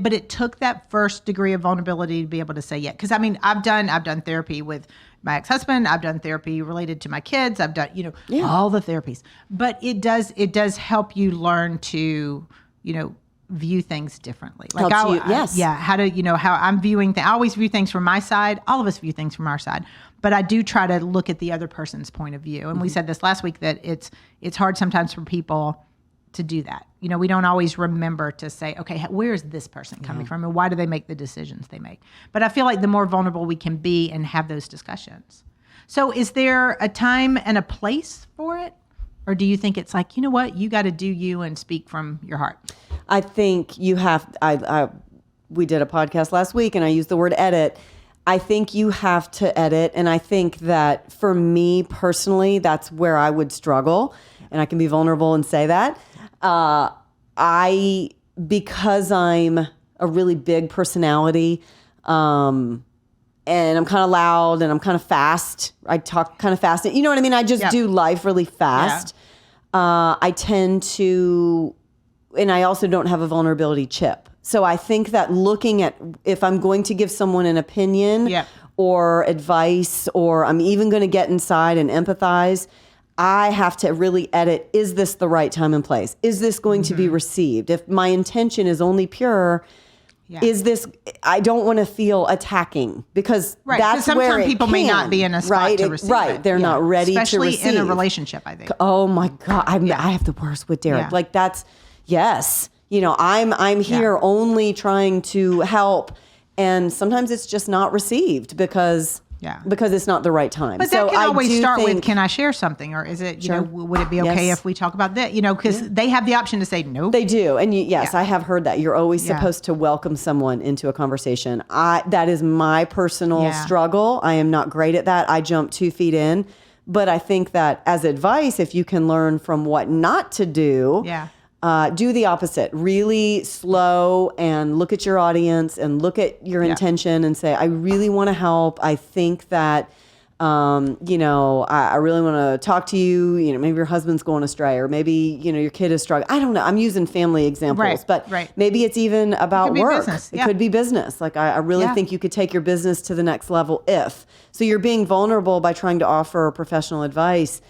but it took that first degree of vulnerability to be able to say, cause I mean, I've done therapy with my ex-husband. I've done therapy related to my kids. I've done, all the therapies, but it does help you learn to, view things differently. Like how I'm viewing things. I always view things from my side. All of us view things from our side, but I do try to look at the other person's point of view. And we said this last week that it's hard sometimes for people to do that. We don't always remember to say, okay, where is this person coming from and why do they make the decisions they make? But I feel like the more vulnerable we can be and have those discussions. So is there a time and a place for it? Or do you think it's like, you know what, you got to do you and speak from your heart? I think you have, we did a podcast last week and I used the word edit. I think you have to edit. And I think that for me personally, that's where I would struggle. And I can be vulnerable and say that. Because I'm a really big personality, and I'm kind of loud and I'm kind of fast. I talk kind of fast. You know what I mean? I just do life really fast. I tend to, and I also don't have a vulnerability chip. So I think that looking at, if I'm going to give someone an opinion or advice, or I'm even going to get inside and empathize, I have to really edit, is this the right time and place? Is this going to be received? If my intention is only pure, is this, I don't want to feel attacking because that's where some people may not be in a spot to receive it. They're not ready to receive. Especially in a relationship, I think. Oh my God. I have the worst with Derek. Yeah. Like that's, yes. I'm here only trying to help. And sometimes it's just not received because it's not the right time. But that can always start with, can I share something? Or is it, would it be okay if we talk about that? Because they have the option to say no. They do. And I have heard that. You're always supposed to welcome someone into a conversation. That is my personal struggle. I am not great at that. I jump 2 feet in. But I think that as advice, if you can learn from what not to do, do the opposite. Really slow and look at your audience and look at your intention and say, I really want to help. I think that, I really want to talk to you. Maybe your husband's going astray or maybe, your kid is struggling. I don't know. I'm using family examples, but maybe it's even about work. It could be business. Like I really think you could take your business to the next level so you're being vulnerable by trying to offer professional advice.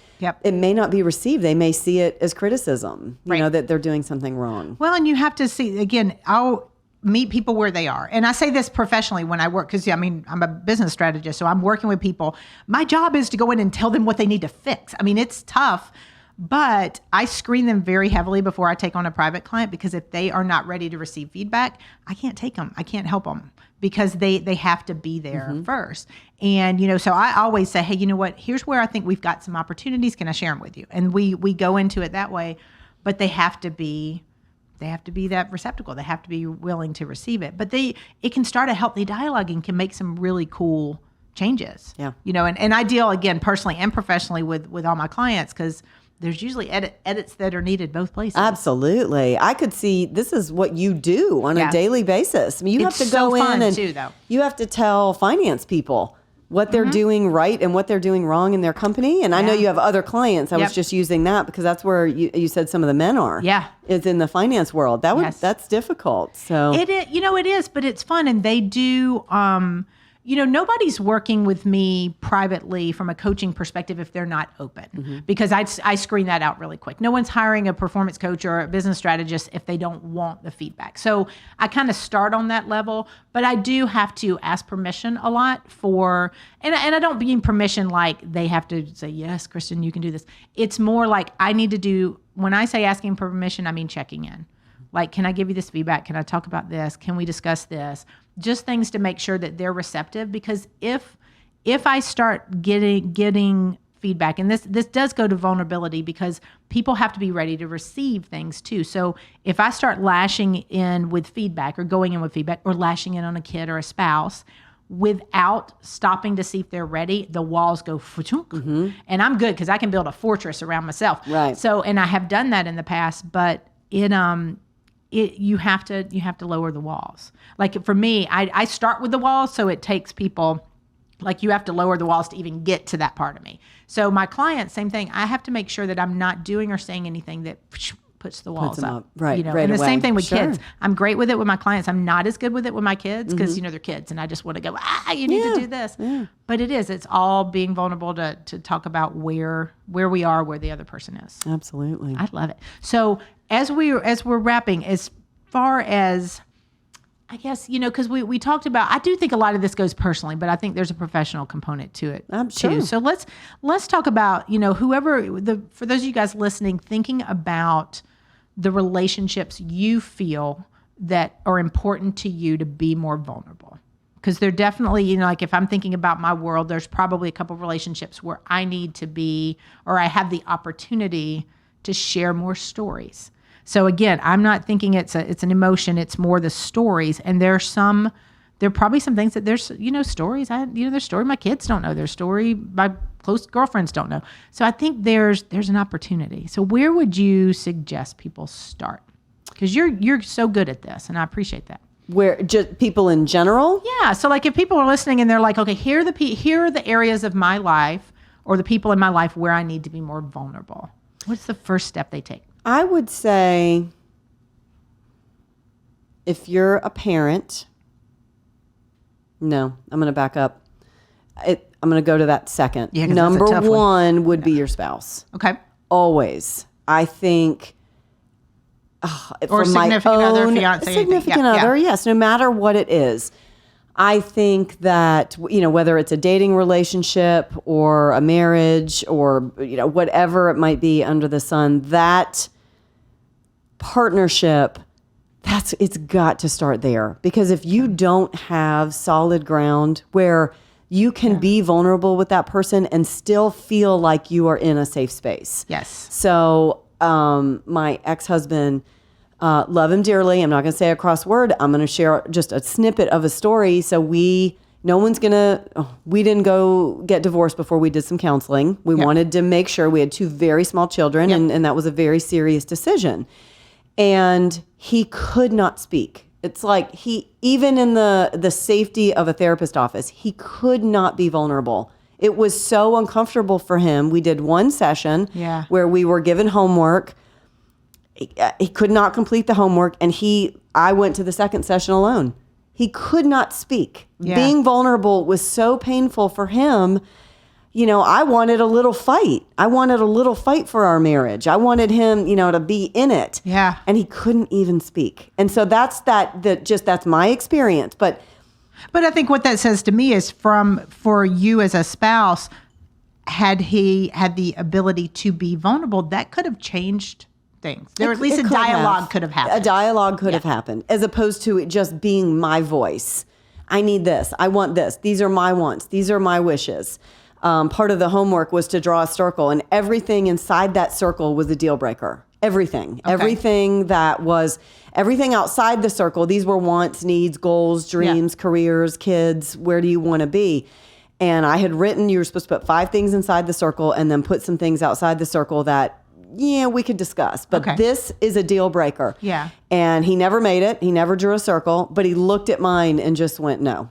It may not be received. They may see it as criticism, that they're doing something wrong. Well, and you have to see, again, I'll meet people where they are. And I say this professionally when I work, because I'm a business strategist, so I'm working with people. My job is to go in and tell them what they need to fix. It's tough, but I screen them very heavily before I take on a private client, because if they are not ready to receive feedback, I can't take them. I can't help them. Because they have to be there first. And, so I always say, hey, you know what, here's where I think we've got some opportunities. Can I share them with you? And we go into it that way, but they have to be that receptacle. They have to be willing to receive it. But it can start a healthy dialogue and can make some really cool changes. Yeah. And I deal, again, personally and professionally with all my clients, because there's usually edits that are needed both places. Absolutely. I could see this is what you do on a daily basis. You have to go in and you have to tell finance people what they're doing right and what they're doing wrong in their company. And I know you have other clients. I was just using that because that's where you said some of the men are. Yeah. Is in the finance world. That's difficult. So it is, but it's fun. And they do, nobody's working with me privately from a coaching perspective if they're not open, because I screen that out really quick. No one's hiring a performance coach or a business strategist if they don't want the feedback. So I kind of start on that level, but I do have to ask permission a lot and I don't mean permission like they have to say, yes, Kristen, you can do this. It's more like I need to do, when I say asking permission, I mean checking in. Like, can I give you this feedback? Can I talk about this? Can we discuss this? Just things to make sure that they're receptive. Because if I start getting feedback. And this does go to vulnerability because people have to be ready to receive things too. So if I start lashing in with feedback or going in with feedback or lashing in on a kid or a spouse without stopping to see if they're ready, the walls go and I'm good because I can build a fortress around myself. Right. So, and I have done that in the past, but you have to lower the walls. Like for me, I start with the walls, so it takes people, like you have to lower the walls to even get to that part of me. So my clients, same thing. I have to make sure that I'm not doing or saying anything that puts the walls up. Right, right and the away. same thing with Sure. kids. I'm great with it with my clients. I'm not as good with it with my kids because they're kids, and I just want to go, you need to do this. Yeah. But it's all being vulnerable to talk about where we are, where the other person is. Absolutely. I love it. So as we're wrapping, as far as, I guess, because we talked about, I do think a lot of this goes personally, but I think there's a professional component to it sure. too. So let's talk about, for those of you guys listening, thinking about the relationships you feel that are important to you to be more vulnerable. Because they're definitely, like if I'm thinking about my world, there's probably a couple of relationships where I need to be, or I have the opportunity to share more stories. So again, I'm not thinking it's an emotion. It's more the stories. And there are probably some things that there's, stories. There's story my kids don't know. There's story my close girlfriends don't know. So I think there's an opportunity. So where would you suggest people start? Because you're so good at this, and I appreciate that. Where just people in general? Yeah. So like if people are listening and they're like, okay, here are the areas of my life or the people in my life where I need to be more vulnerable. What's the first step they take? I would say if you're a parent, no, I'm going to back up. I'm going to go to that second. Yeah, 'cause Number that's a tough one would be your spouse. Okay. Always. I think Or significant other, fiance, significant other, yes, no matter what it is. I think that, whether it's a dating relationship or a marriage or, whatever it might be under the sun, that partnership, it's got to start there. Because if you don't have solid ground where you can be vulnerable with that person and still feel like you are in a safe space. Yes. So my ex-husband, love him dearly. I'm not going to say a cross word. I'm going to share just a snippet of a story. So we didn't go get divorced before we did some counseling. We wanted to make sure we had 2 very small children, and that was a very serious decision. And he could not speak. It's like even in the safety of a therapist office, he could not be vulnerable. It was so uncomfortable for him. We did one session where we were given homework. He could not complete the homework, and I went to the second session alone. He could not speak. Yeah. Being vulnerable was so painful for him. I wanted a little fight. I wanted a little fight for our marriage. I wanted him, to be in it. Yeah. And he couldn't even speak. And so that's my experience. But I think what that says to me is for you as a spouse, had he had the ability to be vulnerable, that could have changed things. Or at least a dialogue could have happened. A dialogue could have happened, as opposed to it just being my voice. I need this. I want this. These are my wants. These are my wishes. Part of the homework was to draw a circle, and everything inside that circle was a deal breaker. Everything. Okay. Everything outside the circle, these were wants, needs, goals, dreams, careers, kids. Where do you want to be? And I had written, you were supposed to put 5 things inside the circle and then put some things outside the circle that, we could discuss. But this is a deal breaker. Yeah. And he never made it. He never drew a circle, but he looked at mine and just went, no.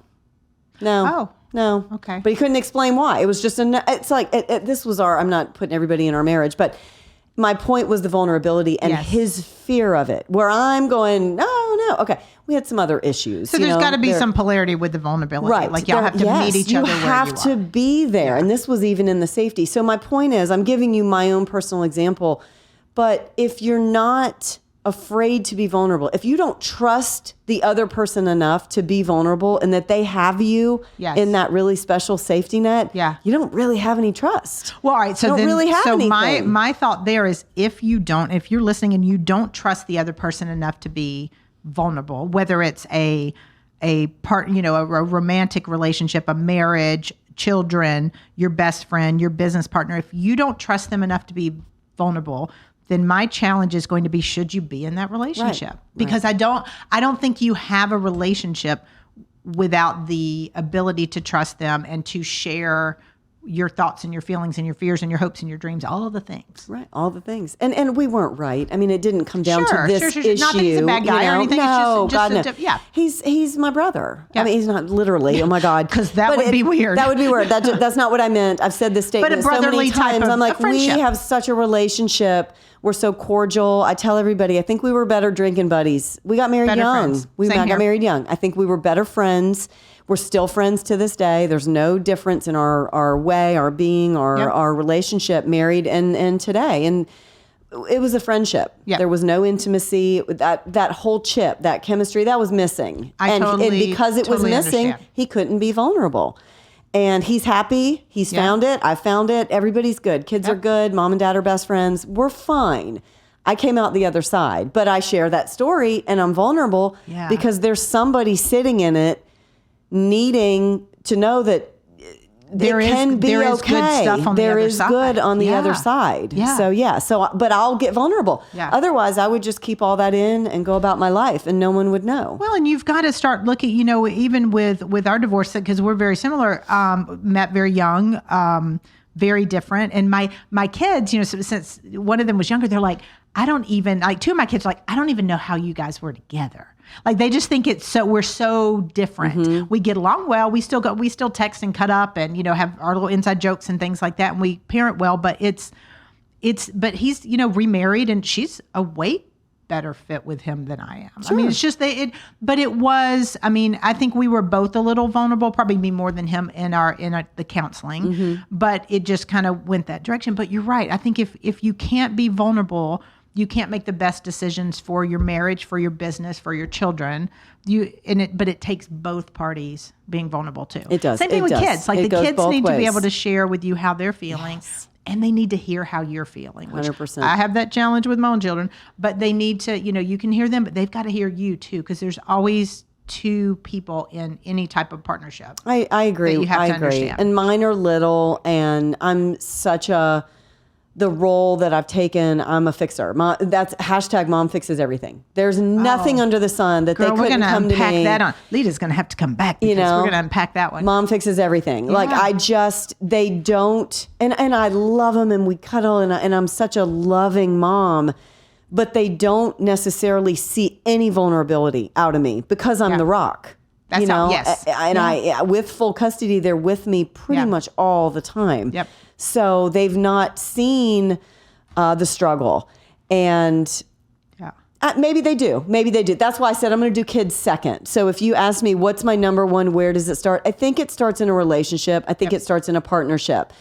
Oh. No. Okay. But he couldn't explain why. It was just it's like, this was I'm not putting everybody in our marriage, but my point was the vulnerability and his fear of it, where I'm going, no. Okay. We had some other issues. So there's got to be some polarity with the vulnerability. Right. Like y'all have to meet each other where you are. You have to be there. Yeah. And this was even in the safety. So my point is, I'm giving you my own personal example, but if you're not afraid to be vulnerable, if you don't trust the other person enough to be vulnerable and that they have you in that really special safety net, you don't really have any trust. Well, all right. So anything. my thought there is if you're listening and you don't trust the other person enough to be vulnerable, whether it's a romantic relationship, a marriage, children, your best friend, your business partner, if you don't trust them enough to be vulnerable, then my challenge is going to be, should you be in that relationship? Because I don't think you have a relationship without the ability to trust them and to share your thoughts and your feelings and your fears and your hopes and your dreams, all of the things. Right, all the things. And we weren't right. I mean, it didn't come down to this issue. Not that he's a bad guy or anything. No, it's just God, no. yeah. He's my brother. Yeah. I mean, he's not literally. Oh my God, because that would be weird. That would be weird. That's not what I meant. I've said this statement but a brotherly so many times. Type of I'm like, we friendship. have such a relationship. We're so cordial. I tell everybody, I think we were better drinking buddies. We got married Better young. friends. We Same got here. married young. I think we were better friends. We're still friends to this day. There's no difference in our way, our being, our relationship, married and today. And it was a friendship. Yep. There was no intimacy. That whole chip, that chemistry, that was missing. And because it was missing, understand. he couldn't be vulnerable. And he's happy. He's found it. I found it. Everybody's good. Kids are good. Mom and dad are best friends. We're fine. I came out the other side. But I share that story and I'm vulnerable because there's somebody sitting in it needing to know that there can be there is okay. good stuff on the there other is side. good on the other side. Yeah. So but I'll get vulnerable. Yeah. Otherwise, I would just keep all that in and go about my life, and no one would know. Well, and you've got to start looking. Even with our divorce, because we're very similar. Met very young. Very different. And my kids, since one of them was younger, they're like, two of my kids are like, I don't even know how you guys were together. Like they just think we're so different. Mm-hmm. We get along well. We still text and cut up and, have our little inside jokes and things like that. And we parent well, but but he's, remarried and she's a way better fit with him than I am. Sure. I mean, it's just I think we were both a little vulnerable, probably me more than him in the counseling, mm-hmm. but it just kind of went that direction. But you're right. I think if you can't be vulnerable, you can't make the best decisions for your marriage, for your business, for your children. But it takes both parties being vulnerable too. It does. Same thing with kids. Like the kids need to be able to share with you how they're feeling. Yes. And they need to hear how you're feeling. Which 100%. I have that challenge with my own children, but they need to, you can hear them, but they've got to hear you too, because there's always two people in any type of partnership. I agree. You have I to agree. understand. And mine are little, and I'm the role that I've taken, I'm a fixer. That's hashtag mom fixes everything. There's nothing under the sun that they couldn't come to me. We're going to unpack that on. Leta's going to have to come back because we're going to unpack that one. Mom fixes everything. Yeah. Like they don't, and I love them and we cuddle and I'm such a loving mom, but they don't necessarily see any vulnerability out of me because I'm the rock. That's yes. And I, with full custody, they're with me pretty much all the time. Yep. So they've not seen the struggle, and maybe they do. Maybe they do. That's why I said I'm going to do kids second. So if you ask me what's my number one, where does it start? I think it starts in a relationship. I think it starts in a partnership.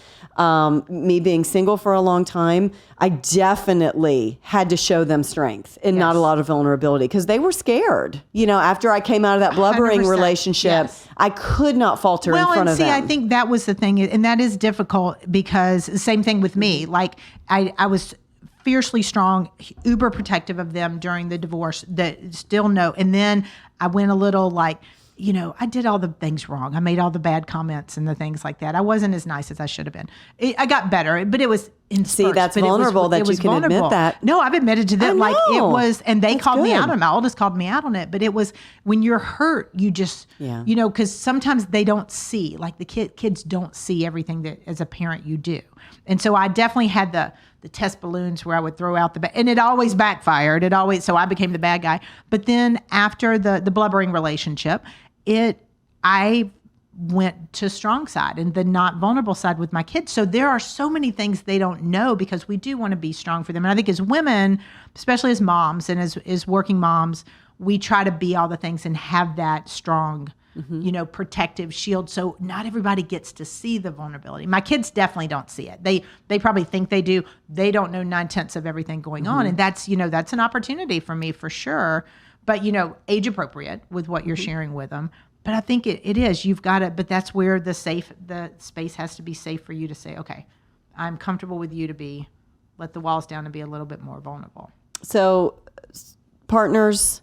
Me being single for a long time, I definitely had to show them strength and not a lot of vulnerability because they were scared. After I came out of that blubbering 100%. relationship, I could not falter in front of them. I think that was the thing, and that is difficult because same thing with me. Like I was fiercely strong, uber protective of them during the divorce. That still no, and then I went a little like. I did all the things wrong. I made all the bad comments and the things like that. I wasn't as nice as I should have been. I got better, but it was in spurts. See, that's vulnerable that you can admit that. No, I've admitted to them. Like it was, and they called me out on it. My oldest called me out on it, but it was when you're hurt, you just, because sometimes they don't see, like the kids don't see everything that as a parent you do. And so I definitely had the test balloons where I would throw out and it always backfired. So I became the bad guy. But then after the blubbering relationship, I went to strong side and the not vulnerable side with my kids. So there are so many things they don't know because we do want to be strong for them. And I think as women, especially as moms and as working moms, we try to be all the things and have that strong, protective shield. So not everybody gets to see the vulnerability. My kids definitely don't see it. They probably think they do. They don't know 9/10 of everything going on. And that's an opportunity for me for sure. But, age appropriate with what you're sharing with them. But I think it is. You've got it. But that's where the space has to be safe for you to say, okay, I'm comfortable with you to let the walls down and be a little bit more vulnerable. So partners,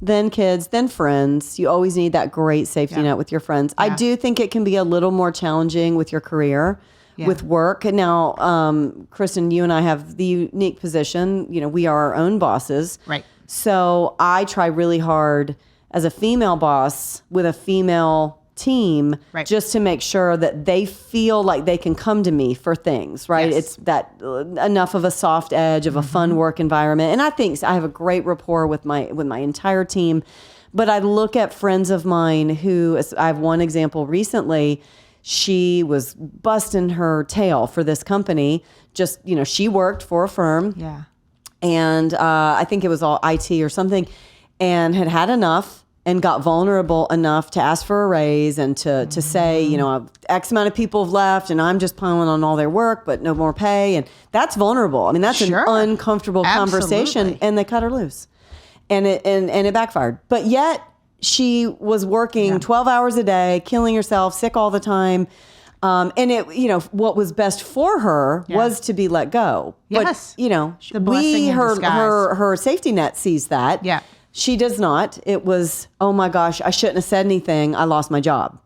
then kids, then friends. You always need that great safety net with your friends. I do think it can be a little more challenging with your career, with work. And now, Kristen, you and I have the unique position, we are our own bosses. Right. So I try really hard as a female boss with a female team, just to make sure that they feel like they can come to me for things, right? Yes. It's that enough of a soft edge of a fun work environment. And I think I have a great rapport with my entire team. But I look at friends of mine who, I have one example recently, she was busting her tail for this company. Just, she worked for a firm. Yeah. And I think it was all IT or something, and had enough and got vulnerable enough to ask for a raise and to say, X amount of people have left and I'm just piling on all their work, but no more pay. And that's vulnerable. I mean, that's an uncomfortable conversation, and they cut her loose, and it backfired. But yet she was working 12 hours a day, killing herself, sick all the time. And it, what was best for her was to be let go. Yes. But, her safety net sees that. Yeah. She does not. It was, oh my gosh, I shouldn't have said anything. I lost my job.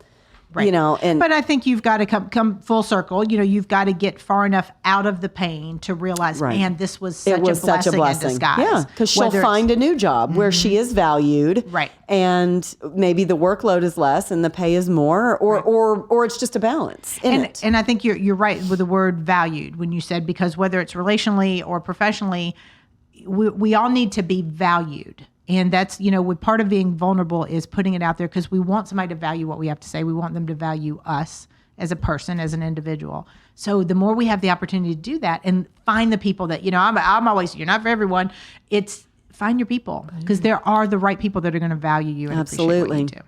Right. And but I think you've got to come full circle. You've got to get far enough out of the pain to realize, man, this was such a blessing in disguise. Yeah, because she'll find a new job where she is valued, right? And maybe the workload is less and the pay is more, or it's just a balance in it. And I think you're right with the word valued when you said, because whether it's relationally or professionally, we all need to be valued. And that's, part of being vulnerable is putting it out there, because we want somebody to value what we have to say. We want them to value us as a person, as an individual. So the more we have the opportunity to do that and find the people that, I'm always, you're not for everyone. It's find your people, because there are the right people that are going to value you and appreciate what you do.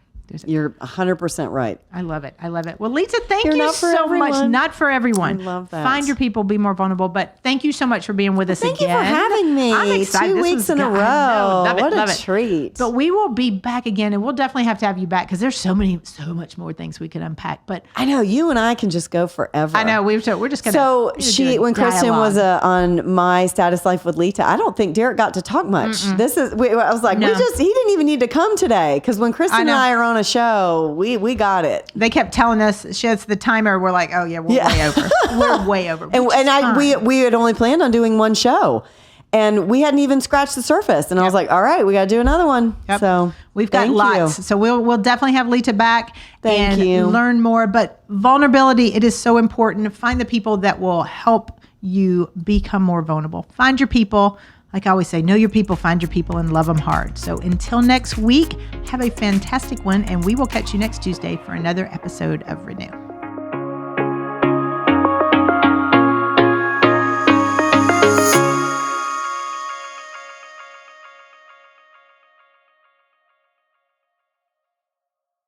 You're 100% right. I love it. Well, Leta, thank you so much. Not for everyone. I love that. Find your people, be more vulnerable. But thank you so much for being with us again. Thank you for having me. I'm excited. 2 weeks in a row. Love a treat. But we will be back again, and we'll definitely have to have you back, because there's so much more things we could unpack. But I know you and I can just go forever. I know we're just gonna. So when Kristen was on My Status Life with Leta, I don't think Derek got to talk much. I was like, he didn't even need to come today, because when Kristen and I are on a show, we got it. They kept telling us, it's the timer. We're like, oh yeah, we're way over. We're way over. We had only planned on doing one show, and we hadn't even scratched the surface. And I was like, all right, we got to do another one. Yep. So we've got lots. So we'll definitely have Leta back and learn more. But vulnerability, it is so important. Find the people that will help you become more vulnerable. Find your people. Like I always say, know your people, find your people, and love them hard. So until next week, have a fantastic one, and we will catch you next Tuesday for another episode of Renew.